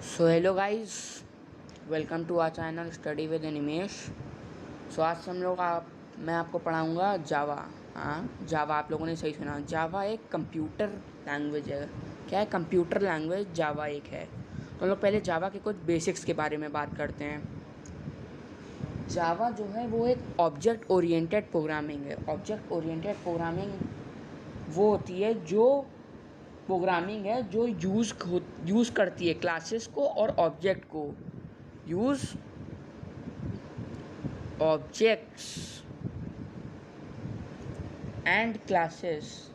So hello guys, welcome to our channel study with Nimesh. So आज से मैं आपको पढ़ाऊँगा जावा। हाँ, जावा आप लोगों ने सही सुना। जावा एक कंप्यूटर लैंग्वेज है। क्या है? कंप्यूटर लैंग्वेज जावा एक है। तो हम लोग पहले जावा के कुछ बेसिक्स के बारे में बात करते हैं। जावा जो है वो एक ऑब्जेक्ट ओरिएंटेड प्रोग्रामिंग है। ऑब्जेक्ट ओरिएंटेड प्रोग्रामिंग वो होती है जो प्रोग्रामिंग है जो यूज़ करती है क्लासेस को और ऑब्जेक्ट को। यूज़ ऑब्जेक्ट्स एंड क्लासेस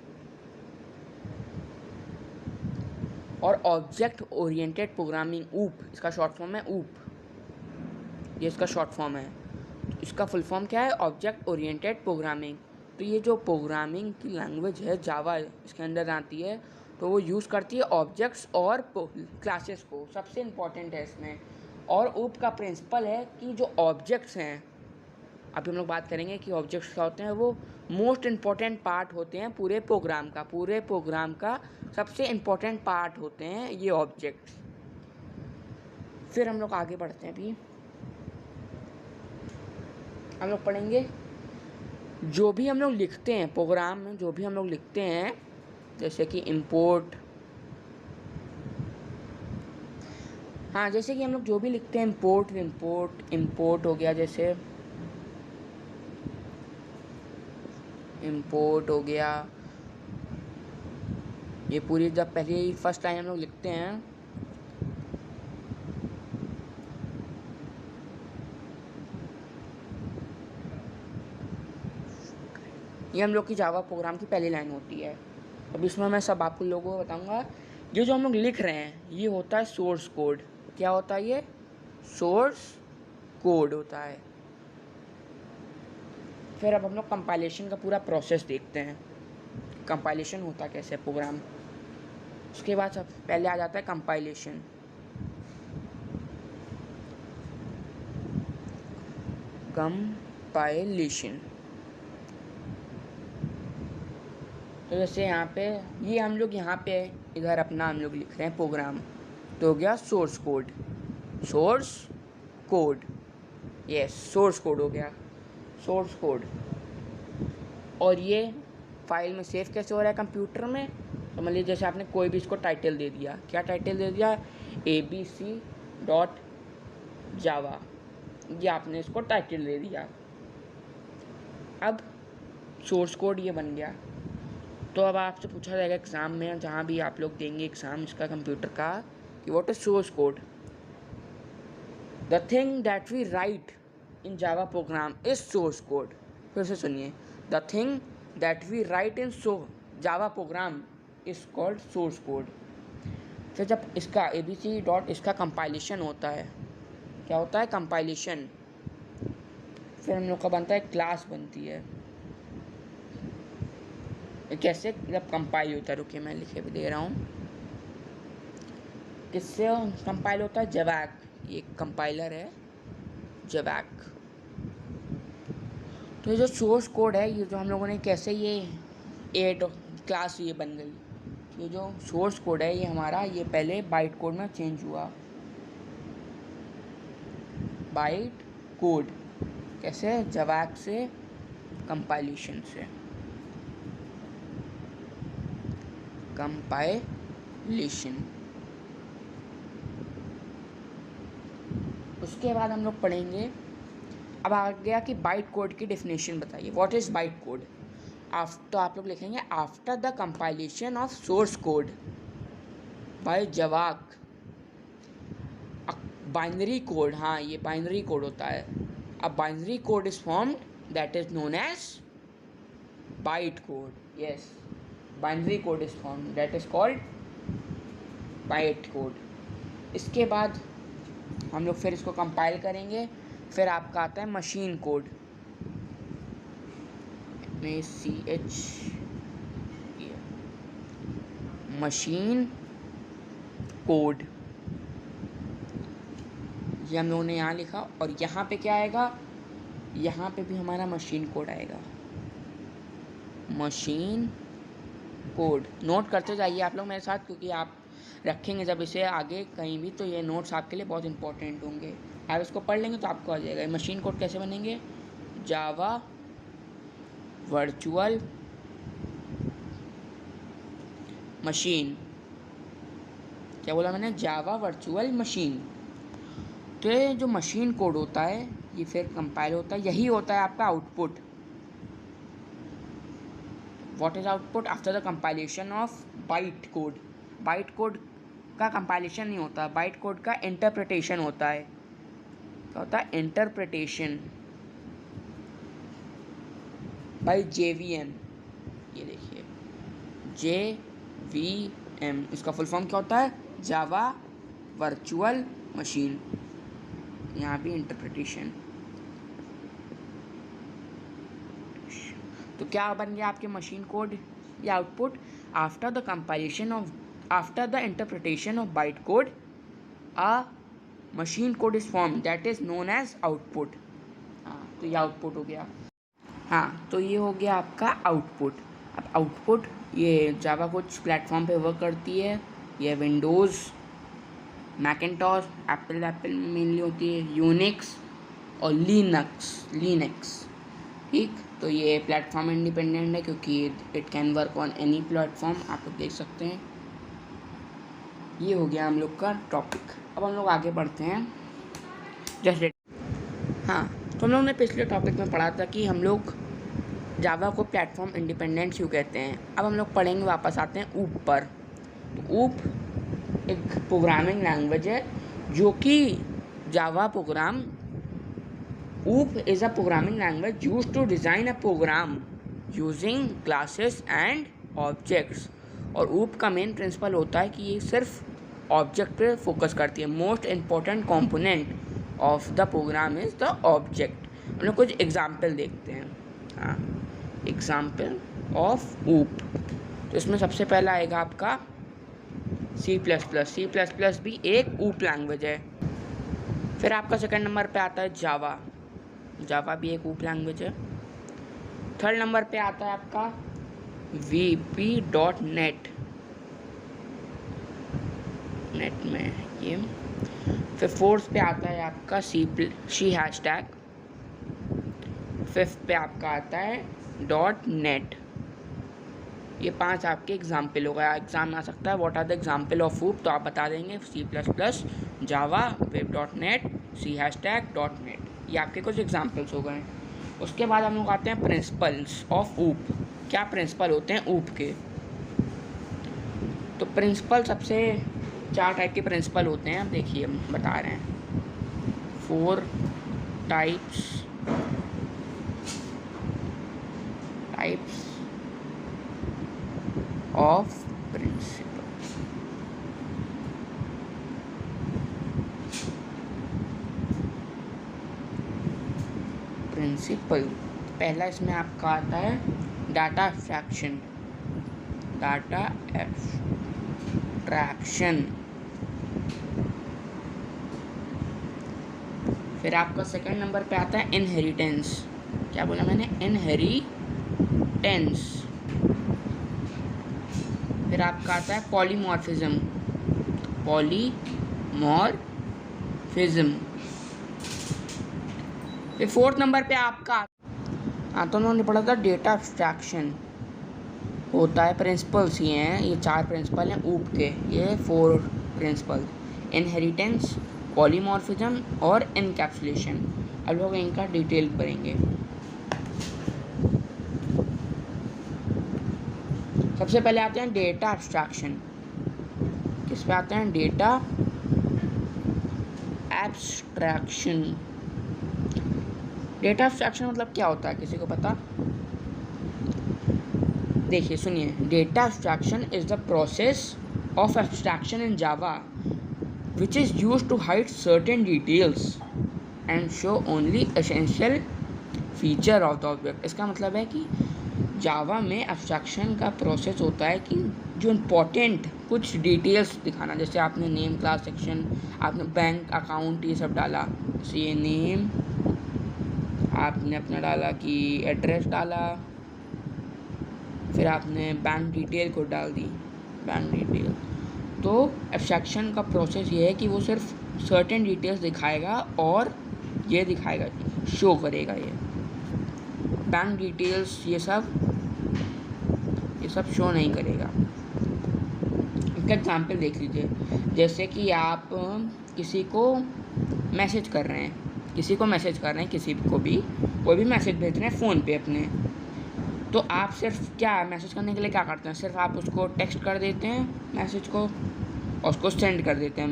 और ऑब्जेक्ट ओरिएंटेड प्रोग्रामिंग, ऊप इसका शॉर्ट फॉर्म है। ऊप ये इसका शॉर्ट फॉर्म है। तो इसका फुल फॉर्म क्या है? Object oriented programming. तो ये जो प्रोग्रामिंग की लैंग्वेज है जावा, इसके अंदर आती है। तो वो यूज़ करती है ऑब्जेक्ट्स और क्लासेस को, सबसे इम्पॉर्टेंट है इसमें। और ऊप का प्रिंसिपल है कि जो ऑब्जेक्ट्स हैं, अभी हम लोग बात करेंगे कि ऑब्जेक्ट्स क्या होते हैं। वो मोस्ट इम्पॉर्टेंट पार्ट होते हैं पूरे प्रोग्राम का सबसे इम्पॉर्टेंट पार्ट होते हैं ये ऑब्जेक्ट्स। फिर हम लोग आगे बढ़ते हैं। अभी हम लोग पढ़ेंगे जो भी हम लोग लिखते हैं प्रोग्राम में, जो भी हम लोग लिखते हैं, जैसे कि इंपोर्ट। हाँ, जैसे कि हम लोग जो भी लिखते हैं, इंपोर्ट हो गया। जैसे इंपोर्ट हो गया, ये पूरी जब पहले ही फर्स्ट लाइन हम लोग लिखते हैं, ये हम लोग की जावा प्रोग्राम की पहली लाइन होती है। अब इसमें मैं सब आप लोगों को बताऊंगा। ये जो हम लोग लिख रहे हैं ये होता है सोर्स कोड। क्या होता है? ये सोर्स कोड होता है। फिर अब हम लोग कंपाइलेशन का पूरा प्रोसेस देखते हैं, कंपाइलेशन होता कैसे प्रोग्राम। उसके बाद सब पहले आ जाता है कंपाइलेशन। कंपाइलेशन तो जैसे यहाँ पे ये हम लोग यहाँ पे इधर अपना हम लोग लिख रहे हैं प्रोग्राम, तो हो गया source code. Source code, yes, source code हो गया, सोर्स कोड। और ये फाइल में सेव कैसे हो रहा है कंप्यूटर में? तो मान लीजिए जैसे आपने कोई भी इसको टाइटल दे दिया। क्या टाइटल दे दिया? abc.java, ये आपने इसको टाइटल दे दिया। अब सोर्स कोड ये बन गया। तो अब आपसे पूछा जाएगा एग्ज़ाम में, जहाँ भी आप लोग देंगे एग्ज़ाम इसका कंप्यूटर का, कि what is source code. The thing that we write in Java program is source code. फिर से सुनिए, the thing that we write in Java program is called source code. फिर जब इसका abc डॉट इसका कंपाइलेशन होता है, क्या होता है? कंपाइलेशन। फिर हम लोग का बनता है क्लास बनती है। कैसे जब कंपाइल होता है? रुकिए मैं लिखे भी दे रहा हूँ। किससे कंपाइल होता है? जवैक, ये कंपाइलर है जवैक। तो ये जो सोर्स कोड है, ये जो हम लोगों ने कैसे ये एड क्लास ये बन गई, ये जो सोर्स कोड है ये हमारा, ये पहले बाइट कोड में चेंज हुआ। बाइट कोड कैसे? जवैक से, कंपाइलेशन से। कंपाइलेशन। उसके बाद हम लोग पढ़ेंगे, अब आ गया कि बाइट कोड की डेफिनेशन बताइए। What is byte code? तो आप लोग लिखेंगे after the compilation of source code by javac, binary code. हाँ, ये बाइनरी कोड होता है। अब binary code is formed that is known as byte code. Yes, binary code is formed that is called byte code. इसके बाद हम लोग फिर इसको कंपाइल करेंगे। फिर आपका आता है मशीन कोड, मशीन कोड। ये हम लोगों ने यहाँ लिखा, और यहाँ पे क्या आएगा? यहाँ पे भी हमारा मशीन कोड आएगा। मशीन कोड नोट करते जाइए आप लोग मेरे साथ, क्योंकि आप रखेंगे जब इसे आगे कहीं भी, तो ये नोट्स आपके लिए बहुत इंपॉर्टेंट होंगे। आप इसको पढ़ लेंगे तो आपको आ जाएगा। मशीन कोड कैसे बनेंगे, जावा वर्चुअल मशीन, क्या बोला मैंने, जावा वर्चुअल मशीन। तो ये जो मशीन कोड होता है ये फिर कंपाइल होता है, यही होता है आपका output. What is output after the compilation of byte code. Byte code का कंपाइलेशन नहीं होता, बाइट कोड का इंटरप्रिटेशन होता है। क्या होता है, इंटरप्रिटेशन बाय JVM। ये देखिए JVM, इसका फुल फॉर्म क्या होता है, जावा वर्चुअल मशीन। यहाँ भी इंटरप्रिटेशन। तो क्या बन गया आपके मशीन कोड या output, after the compilation of, after the interpretation of byte code a machine code is form that is known as output. हाँ, तो ये आउटपुट हो गया। हाँ, तो ये हो गया आपका आउटपुट। अब आउटपुट ये जावा कुछ प्लेटफॉर्म पे वर्क करती है, ये विंडोज़, मैकिन्टॉश, एप्पल मेनली होती है, यूनिक्स और लिनक्स। ठीक, तो ये प्लेटफॉर्म इंडिपेंडेंट है क्योंकि it can work on any platform. आप लोग देख सकते हैं। ये हो गया हम लोग का टॉपिक। अब हम लोग आगे बढ़ते हैं। जैसे हाँ, तो हम लोग ने पिछले टॉपिक में पढ़ा था कि हम लोग जावा को प्लेटफॉर्म इंडिपेंडेंट क्यों कहते हैं। अब हम लोग पढ़ेंगे, वापस आते हैं ऊप पर। तो ऊप एक प्रोग्रामिंग लैंग्वेज है जो कि Java program, OOP is a programming language used to design a program using classes and objects. और ऊप का मेन प्रिंसिपल होता है कि ये सिर्फ ऑब्जेक्ट पे फोकस करती है। Most important component of the program is the object. हम लोग कुछ एग्जाम्पल देखते हैं। हाँ, एग्जाम्पल ऑफ ऊप। तो इसमें सबसे पहला आएगा आपका C++। भी एक ऊप लैंग्वेज है। फिर आपका सेकंड नंबर पे आता है जावा भी एक ऊप लैंग्वेज है। थर्ड नंबर पे आता है आपका VB.NET, नेट में ये। फिर फोर्थ पे आता है आपका C#। फिफ्थ पे आपका आता है .NET। ये 5 आपके एग्जाम्पल हो गया। एग्जाम में आ सकता है what are the example of OOP, तो आप बता देंगे C++, जावा, वेब.NET, C#.NET। ये आपके कुछ एग्जाम्पल्स हो गए। उसके बाद हम लोग आते हैं प्रिंसिपल्स ऑफ ऊप। क्या प्रिंसिपल होते हैं ऊप के। तो प्रिंसिपल सबसे 4 टाइप के प्रिंसिपल होते हैं। अब देखिए हम बता रहे हैं 4 टाइप्स ऑफ प्रिंसिपल। पहला इसमें आपका आता है डाटा एब्स्ट्रैक्शन। फिर आपका सेकंड नंबर पे आता है इनहेरिटेंस। क्या बोला मैंने, इनहेरिटेंस। फिर आपका आता है पॉलीमॉर्फिज्म। फिर फोर्थ नंबर पे आपका तो उन्होंने पढ़ा था डेटा एब्स्ट्रैक्शन होता है। प्रिंसिपल्स ये हैं, ये 4 प्रिंसिपल हैं ऊप के। ये 4 प्रिंसिपल, इनहेरिटेंस, पॉलीमॉर्फिज्म और एनकैप्सुलेशन। अब लोग इनका डिटेल करेंगे। सबसे पहले आते हैं डेटा एब्स्ट्रैक्शन। किस पे आते हैं, डेटा एब्स्ट्रैक्शन। डेटा एब्स्ट्रैक्शन मतलब क्या होता है, किसी को पता। देखिए सुनिए, data abstraction is the process of abstraction in Java which is used to hide certain details and show only essential feature of the object। इसका मतलब है कि जावा में एब्स्ट्रैक्शन का प्रोसेस होता है कि जो इम्पोर्टेंट कुछ डिटेल्स दिखाना। जैसे आपने नेम, क्लास, सेक्शन, आपने बैंक अकाउंट ये सब डाला। जैसे ये नेम आपने अपना डाला कि एड्रेस डाला, फिर आपने बैंक डिटेल को डाल दी, बैंक डिटेल। तो एब्स्ट्रैक्शन का प्रोसेस ये है कि वो सिर्फ सर्टेन डिटेल्स दिखाएगा और ये दिखाएगा, शो करेगा ये बैंक डिटेल्स, ये सब शो नहीं करेगा। इसका एग्जाम्पल देख लीजिए, जैसे कि आप किसी को मैसेज कर रहे हैं, किसी को भी कोई भी मैसेज भेज रहे हैं फ़ोन पे अपने, तो आप सिर्फ क्या मैसेज करने के लिए क्या करते हैं, सिर्फ आप उसको टेक्स्ट कर देते हैं मैसेज को और उसको सेंड कर देते हैं,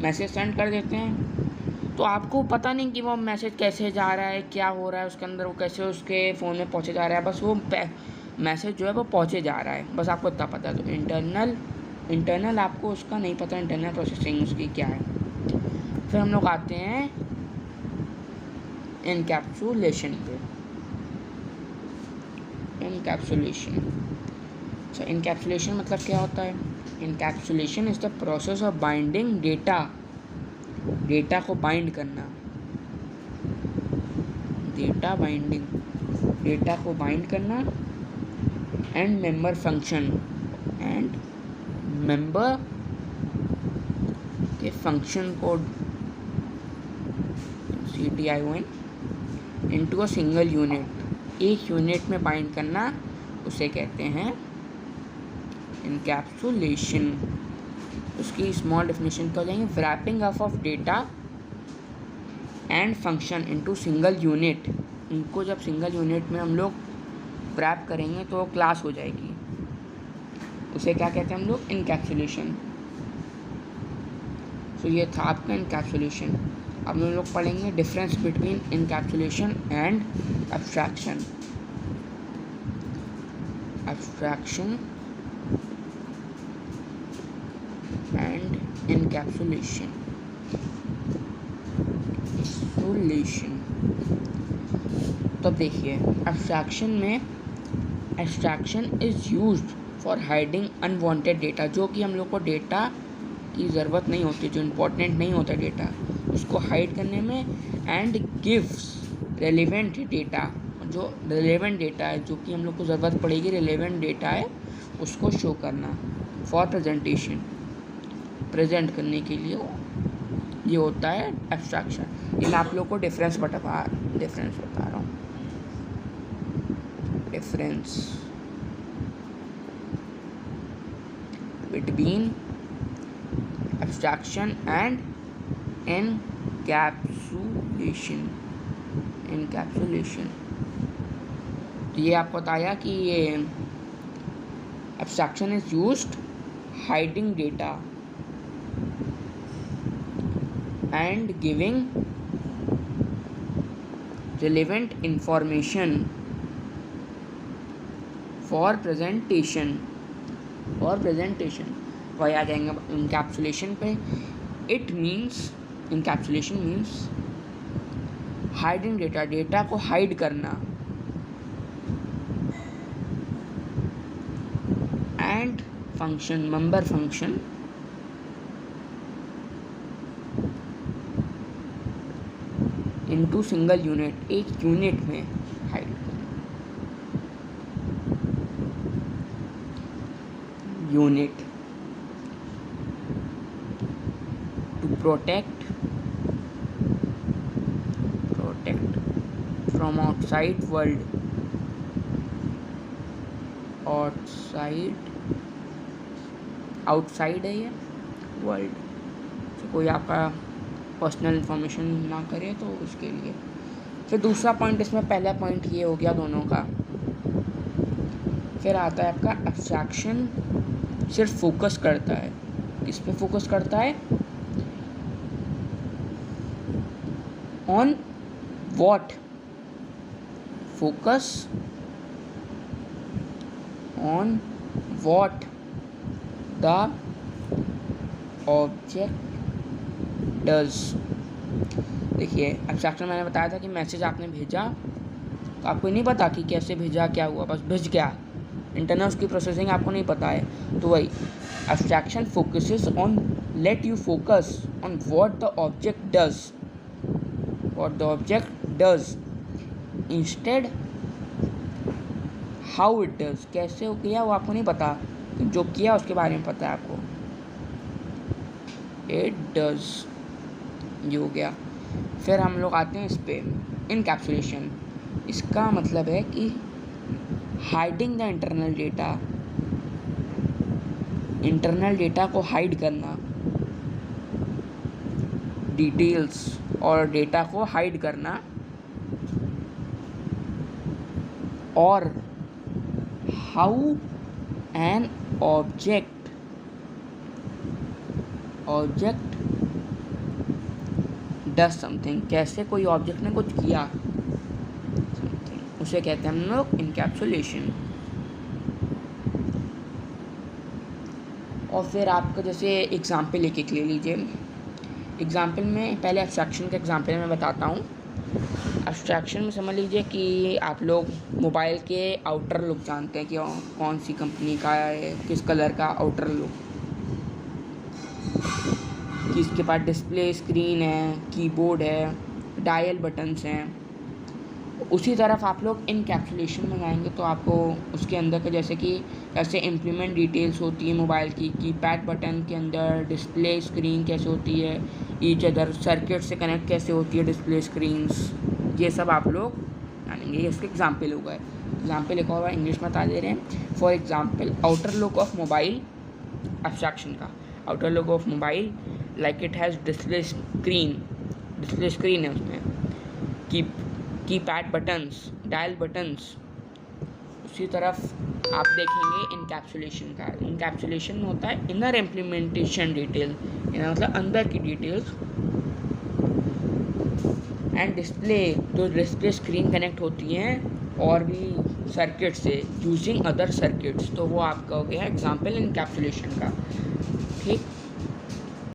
मैसेज सेंड कर देते हैं। तो आपको पता नहीं कि वो मैसेज कैसे जा रहा है, क्या हो रहा है उसके अंदर, वो कैसे उसके फ़ोन में पहुँचे जा रहा है, बस वो मैसेज जो है वो पहुँचे जा रहा है, बस आपको इतना पता है। तो इंटरनल आपको उसका नहीं पता, इंटरनल प्रोसेसिंग उसकी क्या है। फिर हम लोग आते हैं इनकैप्सुलेशन पे। इनकैप्सुलेशन मतलब क्या होता है? Encapsulation is the process of binding data को बाइंड करना, डेटा को बाइंड करना एंड मेंबर के फंक्शन को CTION into a single unit, एक यूनिट में बाइंड करना, उसे कहते हैं इनकैप्सुलेशन। उसकी स्मॉल डेफिनेशन क्या हो जाएंगे? Wrapping up of data and function into single unit. इनको जब सिंगल यूनिट में हम लोग रैप करेंगे तो क्लास हो जाएगी, उसे क्या कहते हैं हम लोग? इनकैप्सुलेशन। तो ये था आपका इनकैप्सुलेशन। अब हम लोग पढ़ेंगे difference between encapsulation and abstraction and encapsulation. तो देखिए, abstraction is used for hiding unwanted data, जो कि हम लोग को डेटा की ज़रूरत नहीं होती, जो इम्पोर्टेंट नहीं होता डेटा, उसको हाइड करने में, एंड गिव्स रेलेवेंट डेटा, जो रेलेवेंट डेटा है, जो कि हम लोग को ज़रूरत पड़ेगी, रेलेवेंट डेटा है, उसको शो करना फॉर प्रेजेंटेशन, प्रेजेंट करने के लिए ये होता है एब्स्ट्रैक्शन। ये मैं आप लोग को डिफरेंस बता रहा हूँ। Difference between abstraction and encapsulation. तो ये आपको बताया कि ये abstraction is used hiding data and giving relevant information for presentation। वही आ जाएंगे इनकैप्सुलेशन पे। इनकैप्सुलेशन मीन्स हाइडिंग डेटा को हाइड करना, and function member function into single unit, एक यूनिट में hide unit to protect from outside world, outside है ये world, तो कोई आपका पर्सनल इंफॉर्मेशन ना करे तो उसके लिए। फिर दूसरा पॉइंट, इसमें पहला पॉइंट ये हो गया दोनों का। फिर आता है आपका एब्स्ट्रैक्शन सिर्फ फोकस करता है, किस पे फोकस करता है? On what, focus on what the object does. देखिए, एब्स्ट्रैक्शन मैंने बताया था कि मैसेज आपने भेजा तो आपको नहीं पता कि कैसे भेजा, क्या हुआ, बस भेज गया, इंटरनल उसकी प्रोसेसिंग आपको नहीं पता है। तो वही abstraction focuses on, let you focus on what the object does instead how it does. कैसे वो किया वो आपको नहीं पता, जो किया उसके बारे में पता है आपको, इट डज, ये हो गया। फिर हम लोग आते हैं इस पे इनकैप्सुलेशन। इसका मतलब है कि हाइडिंग द इंटरनल डेटा को हाइड करना, डिटेल्स और डेटा को हाइड करना, और how an object does something, कैसे कोई ऑब्जेक्ट ने कुछ किया, उसे कहते हैं हम लोग इनकैप्सुलेशन। और फिर आपका जैसे एग्जाम्पल लेके ले लीजिए। एग्जाम्पल में पहले एब्स्ट्रैक्शन का एग्जाम्पल मैं बताता हूँ। एब्स्ट्रैक्शन में समझ लीजिए कि आप लोग मोबाइल के आउटर लुक जानते हैं कि कौन सी कंपनी का है, किस कलर का आउटर लुक, कि इसके पास डिस्प्ले स्क्रीन है, कीबोर्ड है, डायल बटन्स हैं। उसी तरफ आप लोग इनकैप्सुलेशन में जाएंगे तो आपको उसके अंदर के जैसे कि ऐसे इम्प्लीमेंट डिटेल्स होती है मोबाइल की, कीपैड बटन के अंदर डिस्प्ले स्क्रीन कैसे होती है, ईच अदर सर्किट से कनेक्ट कैसे होती है डिस्प्ले स्क्रीन्स, ये सब आप लोग जानेंगे। ये इसके एग्जाम्पल हो गए। एग्जाम्पल लिखा हुआ इंग्लिश में बता दे रहे हैं। For example outer look of mobile, abstraction का outer look of mobile like it has display screen है उसमें, कीपैड बटन्स, डायल बटन्स। उसी तरफ आप देखेंगे इनकैप्सुलेशन का। इनकैप्सुलेशन में होता है इनर इम्प्लीमेंटेशन डिटेल, मतलब अंदर की डिटेल्स, एंड डिस्प्ले, तो डिस्प्ले स्क्रीन कनेक्ट होती हैं और भी सर्किट से यूजिंग अदर सर्किट्स, तो वो आपका हो गया एग्जाम्पल इनकैप्सुलेशन का। ठीक।